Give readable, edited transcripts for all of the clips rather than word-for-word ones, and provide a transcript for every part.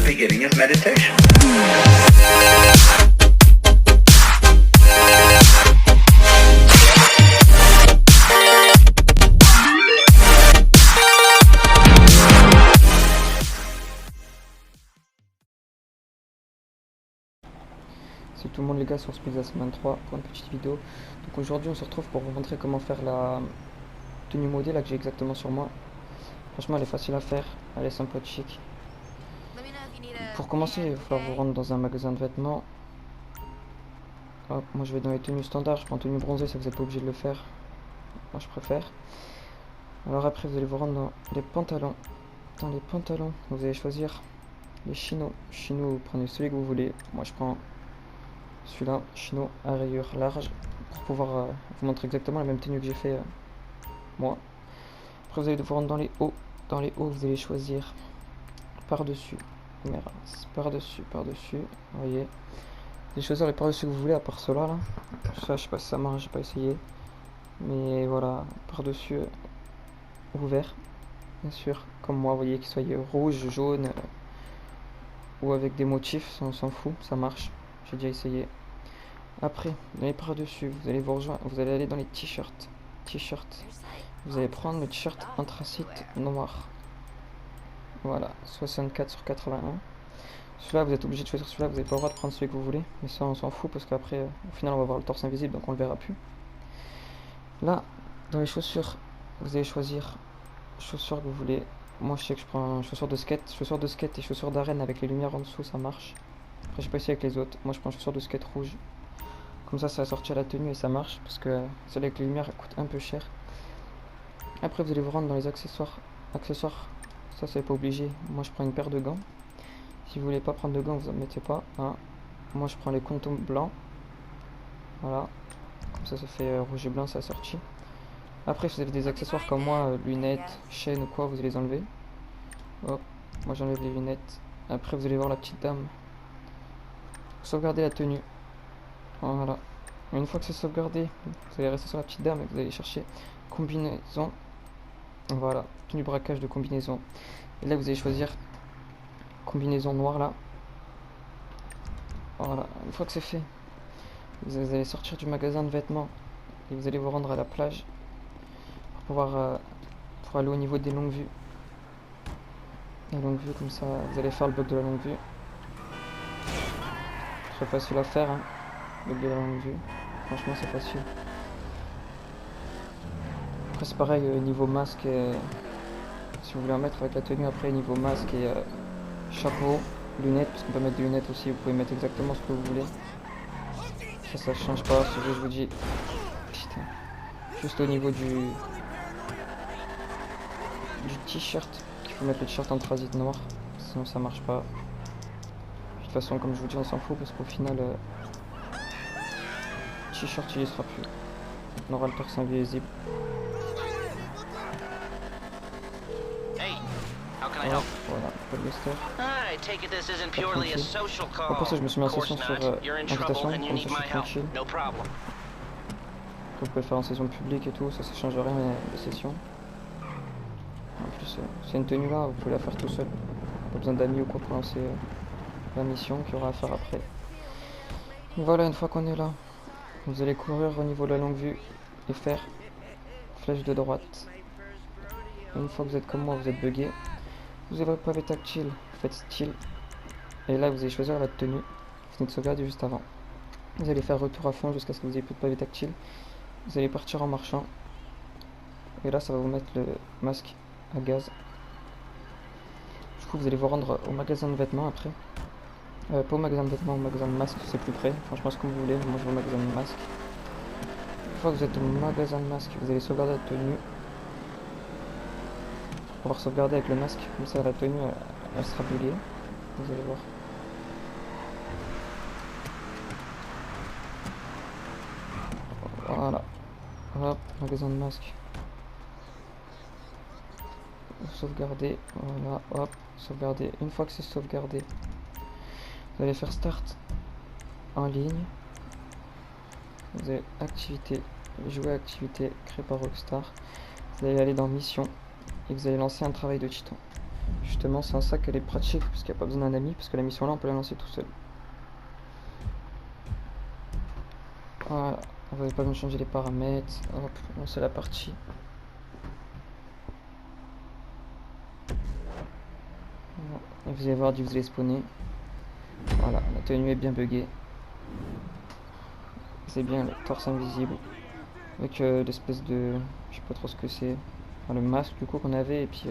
beginning of meditation. Salut tout le monde les gars sur Speedasman3 pour une petite vidéo. Donc aujourd'hui on se retrouve pour vous montrer comment faire la tenue modée là que j'ai exactement sur moi. Franchement elle est facile à faire, elle est sympa de chic. Pour commencer il va falloir vous rendre dans un magasin de vêtements. Hop, moi je vais dans les tenues standards, je prends tenue bronzée, ça vous n'êtes pas obligé de le faire. Moi je préfère. Alors après vous allez vous rendre dans les pantalons. Dans les pantalons vous allez choisir les chinos. Chinos vous prenez celui que vous voulez. Moi je prends celui-là, chino à rayures larges, pour pouvoir vous montrer exactement la même tenue que j'ai fait moi. Après vous allez devoir rentrer dans les hauts. Dans les hauts vous allez choisir par-dessus, par-dessus, vous voyez. Vous allez choisir les par-dessus que vous voulez à part cela là. Ça je sais pas si ça marche, j'ai pas essayé. Mais voilà, par-dessus ouvert, bien sûr, comme moi, vous voyez, qu'il soit rouge, jaune ou avec des motifs, on s'en fout, ça marche. J'ai déjà essayé. Après, dans les par-dessus, vous allez vous rejoindre, vous allez aller dans les t-shirts. Vous allez prendre le t-shirt anthracite noir. Voilà, 64 sur 81. Celui-là, vous êtes obligé de choisir celui-là, vous n'avez pas le droit de prendre celui que vous voulez. Mais ça, on s'en fout parce qu'après, au final, on va voir le torse invisible, donc on le verra plus. Là, dans les chaussures, vous allez choisir chaussures que vous voulez. Moi, je sais que je prends chaussures de skate et chaussures d'arène avec les lumières en dessous, ça marche. Après, j'ai pas essayé avec les autres. Moi, je prends chaussures de skate rouge. Comme ça va sortir la tenue et ça marche parce que celle avec les lumières elle coûte un peu cher. Après vous allez vous rendre dans les accessoires. Ça c'est pas obligé. Moi je prends une paire de gants. Si vous voulez pas prendre de gants vous en mettez pas. Hein. Moi je prends les contours blancs. Voilà. Comme ça fait rouge et blanc ça sorti. Après si vous avez des accessoires comme moi, lunettes, chaînes ou quoi, vous allez les enlever. Hop. Moi j'enlève les lunettes. Après vous allez voir la petite dame. Sauvegardez la tenue. Voilà. Une fois que c'est sauvegardé, vous allez rester sur la petite dame et vous allez chercher combinaison. Voilà, tenue braquage de combinaison. Et là vous allez choisir combinaison noire là. Voilà, une fois que c'est fait, vous allez sortir du magasin de vêtements et vous allez vous rendre à la plage pour pouvoir pour aller au niveau des longues vues. La longue vue comme ça, vous allez faire le bloc de la longue vue. Très facile à faire, hein. De la longue vue, franchement c'est facile. Après c'est pareil niveau masque si vous voulez en mettre avec la tenue. Après niveau masque et chapeau, lunettes, parce qu'on peut mettre des lunettes aussi, vous pouvez mettre exactement ce que vous voulez. Ça change pas, je vous dis. Putain. Juste au niveau du t-shirt, qu'il faut mettre le t-shirt en transit noir, sinon ça marche pas. De toute façon comme je vous dis on s'en fout parce qu'au final t-shirt il y sera plus. On aura le torse invisible. Voilà, polyester. Après ça je me suis mis en session sur invitation, comme ça je suis tranquille. Vous pouvez le faire en session publique et tout, ça change rien les sessions. En plus c'est une tenue là, vous pouvez la faire tout seul. Pas besoin d'amis ou quoi pour lancer la mission qu'il y aura à faire après. Voilà, une fois qu'on est là, vous allez courir au niveau de la longue vue et faire flèche de droite. Une fois que vous êtes comme moi, vous êtes bugué. Vous avez le pavé tactile, vous faites style. Et là, vous allez choisir la tenue. Vous venez de sauvegarder juste avant. Vous allez faire retour à fond jusqu'à ce que vous ayez plus de pavé tactile. Vous allez partir en marchant. Et là, ça va vous mettre le masque à gaz. Du coup, vous allez vous rendre au magasin de vêtements après. Pas au magasin de vêtements, au magasin de masques, c'est plus près. Franchement, ce que vous voulez. Moi, je vais au magasin de masques. Une fois que vous êtes au magasin de masques, vous allez sauvegarder la tenue. Pour pouvoir sauvegarder avec le masque, comme ça la tenue elle sera buggée. Vous allez voir. Voilà. Hop, magasin de masque. Sauvegarder. Voilà, hop, sauvegarder. Une fois que c'est sauvegardé, vous allez faire start en ligne. Vous avez activité, jouer activité créée par Rockstar. Vous allez aller dans mission et vous allez lancer un travail de Titan. Justement, c'est en ça qu'elle est pratique, parce qu'il n'y a pas besoin d'un ami, parce que la mission là, on peut la lancer tout seul. Voilà, on va pas bien changer les paramètres. Hop, lancer la partie. Voilà. Et vous allez voir, vous allez spawner. Voilà, la tenue est bien buggée. C'est bien le torse invisible. Avec l'espèce de... Je sais pas trop ce que c'est. Enfin, le masque du coup qu'on avait, et puis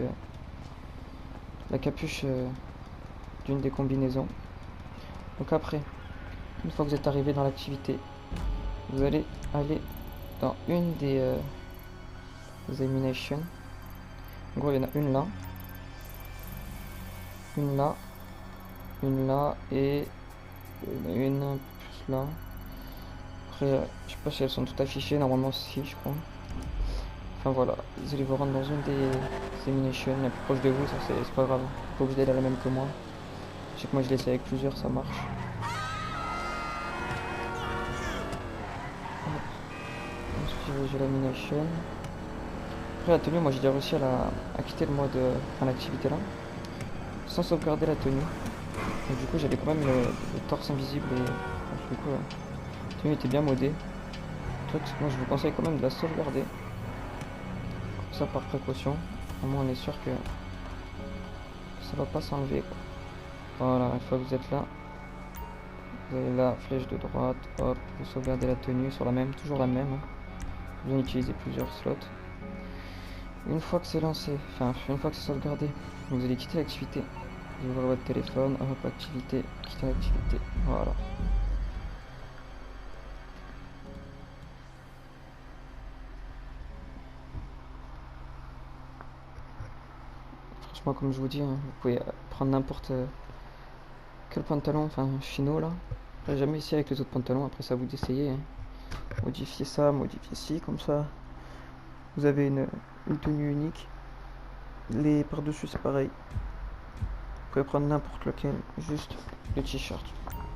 la capuche d'une des combinaisons. Donc après, une fois que vous êtes arrivé dans l'activité, vous allez aller dans une des eliminations. En gros, il y en a une là, une là, une là, et il y en a une un peu plus là. Après, je sais pas si elles sont toutes affichées, normalement si, je crois. Enfin voilà, vous allez vous rendre dans une des eliminations la plus proche de vous, ça c'est pas grave. Pas obligé d'aller à la même que moi. Je sais que moi je l'ai essayé avec plusieurs, ça marche. Ensuite j'ai l'elimination. Après la tenue, moi j'ai déjà réussi à quitter le mode, enfin l'activité là, sans sauvegarder la tenue. Et du coup j'avais quand même le torse invisible et du coup la tenue était bien modée. Truc, moi je vous conseille quand même de la sauvegarder. Comme ça par précaution. Au moins on est sûr que ça va pas s'enlever. Voilà, une fois que vous êtes là, vous avez la flèche de droite, hop, vous sauvegardez la tenue sur la même, toujours la même. Vous en utilisez plusieurs slots. Une fois que c'est lancé, enfin une fois que c'est sauvegardé, vous allez quitter l'activité. Vous ouvrez votre téléphone, hop, activité, quitter l'activité, voilà. Franchement, comme je vous dis, hein, vous pouvez prendre n'importe quel pantalon, enfin chino là. J'ai jamais essayé avec les autres pantalons, après ça vous d'essayer. Hein. Modifier ça, modifier ci, comme ça. Vous avez une tenue unique. Les par-dessus c'est pareil. Vous pouvez prendre n'importe lequel, juste le t-shirt.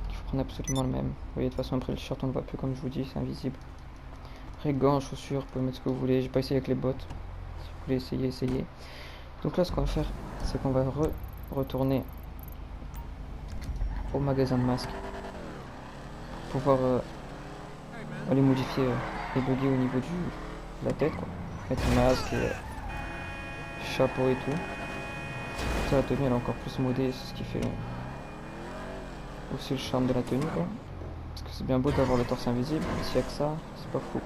Il faut prendre absolument le même. Vous voyez, de toute façon après le t-shirt on ne voit plus comme je vous dis, c'est invisible. Après gants, chaussures, vous pouvez mettre ce que vous voulez. J'ai pas essayé avec les bottes. Si vous voulez essayer, essayez. Donc là ce qu'on va faire, c'est qu'on va retourner au magasin de masques. Pour pouvoir aller modifier les buggy au niveau de la tête. Quoi. Mettre le masque et chapeau et tout. Ça, la tenue elle est encore plus modée, c'est ce qui fait aussi le charme de la tenue quoi. Parce que c'est bien beau d'avoir le torse invisible, mais s'il n'y a que ça, c'est pas fou.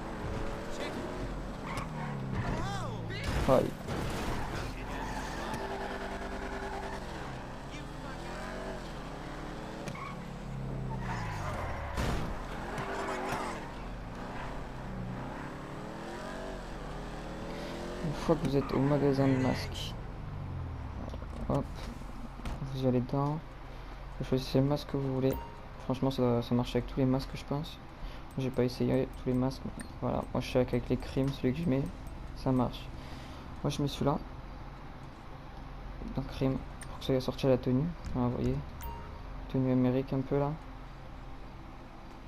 Aïe. Une fois que vous êtes au magasin de masques, hop, vous y allez dedans, vous choisissez le masque que vous voulez. Franchement ça marche avec tous les masques je pense. J'ai pas essayé tous les masques, mais voilà, moi je suis avec les crimes, celui que je mets, ça marche. Moi je mets celui-là, dans crime, pour que ça ait sorti la tenue, vous voyez, tenue amérique un peu là,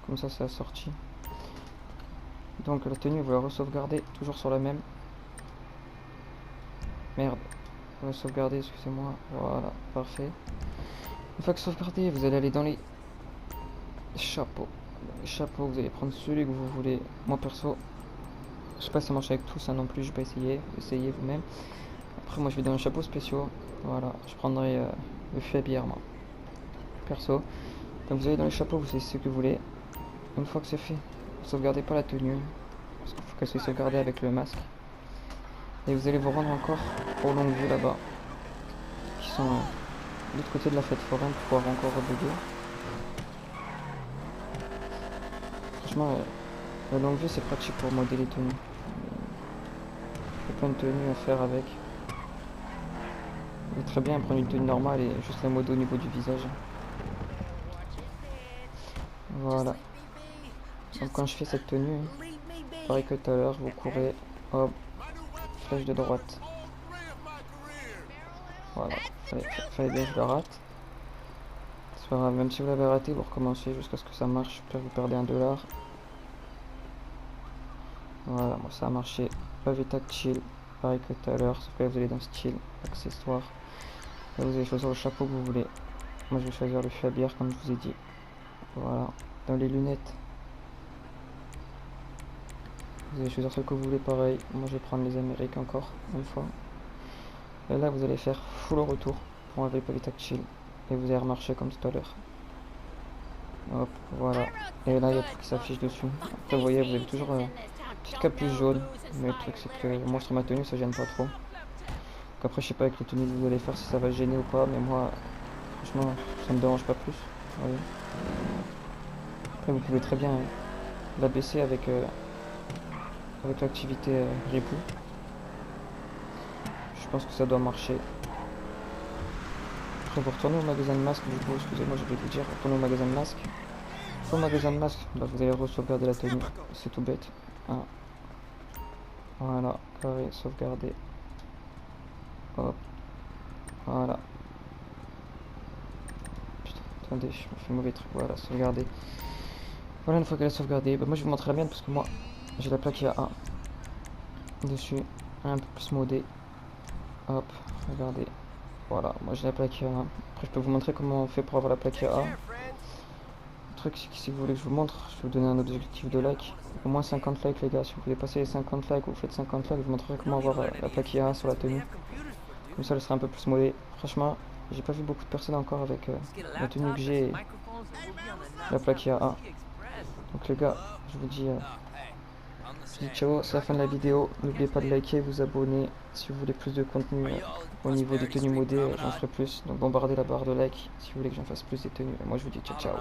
comme ça c'est assorti. Donc la tenue vous la re-sauvegardez, toujours sur la même. Merde, on va sauvegarder, excusez-moi, voilà, parfait. Une fois que sauvegardé, vous allez aller dans les chapeaux. Les chapeaux, vous allez prendre celui que vous voulez. Moi perso, je sais pas si ça marche avec tout ça non plus, je vais pas essayer, essayez vous-même. Après moi je vais dans les chapeaux spéciaux, voilà, je prendrai le faiblir moi, perso. Donc vous allez dans les chapeaux, vous savez ce que vous voulez. Une fois que c'est fait, vous sauvegardez pas la tenue, parce qu'il faut qu'elle soit sauvegardée avec le masque. Et vous allez vous rendre encore aux longues vues là-bas, qui sont de l'autre côté de la fête foraine pour pouvoir encore rebugger. Franchement, la longue vue c'est pratique pour modder les tenues. Il y a plein de tenues à faire avec. Il est très bien prendre une tenue normale et juste la modder au niveau du visage. Voilà. Donc quand je fais cette tenue, pareil que tout à l'heure, vous courez, hop, flèche de droite. Voilà, fallait bien que je la rate. C'est pas grave, même si vous l'avez raté, vous recommencez jusqu'à ce que ça marche. Puis vous perdez $1. Voilà, moi ça a marché. Pavé tactile, pareil que tout à l'heure, sauf que là vous allez dans style, accessoires. Là, vous allez choisir le chapeau que vous voulez. Moi je vais choisir le fabière comme je vous ai dit. Voilà. Dans les lunettes, vous allez choisir celle que vous voulez pareil. Moi je vais prendre les Amériques encore une fois. Et là vous allez faire full retour pour enlever le pavé tactile. Et vous allez remarcher comme tout à l'heure. Hop, voilà. Et là il y a tout qui s'affiche dessus. Après vous voyez, vous avez toujours petite capuche jaune. Mais le truc c'est que moi sur ma tenue ça gêne pas trop. Donc après je sais pas avec les tenues que vous allez faire si ça va gêner ou pas. Mais moi franchement ça me dérange pas plus. Vous voyez. Après vous pouvez très bien la baisser avec l'activité ripou. Je pense que ça doit marcher. Après vous retournez au magasin de masques, du coup, excusez-moi, je vais vous dire, retournez au magasin de masques. Au magasin de masques, là vous allez sauvegarder la tenue, c'est tout bête. Ah. Voilà, carré, sauvegarder. Hop. Voilà. Putain, attendez, je me fais mauvais truc, voilà, sauvegarder. Voilà, une fois qu'elle est sauvegardée, bah, moi je vais vous montrer la mienne parce que moi j'ai la plaque IA1 dessus, un peu plus modée. Hop, regardez. Voilà, moi j'ai la plaque IA1. Après je peux vous montrer comment on fait pour avoir la plaque IA1. Le truc c'est que si vous voulez que je vous montre, je vais vous donner un objectif de like. Au moins 50 likes les gars, si vous voulez passer les 50 likes, vous faites 50 likes, je vous montrerai comment avoir la plaque IA1 sur la tenue. Comme ça elle sera un peu plus modée. Franchement, j'ai pas vu beaucoup de personnes encore avec la tenue que j'ai, la plaque IA1. Donc les gars, je vous dis ciao, c'est la fin de la vidéo. N'oubliez pas de liker, vous abonner. Si vous voulez plus de contenu au niveau des tenues modées, j'en ferai plus. Donc bombardez la barre de like si vous voulez que j'en fasse plus des tenues. Et moi je vous dis ciao ciao.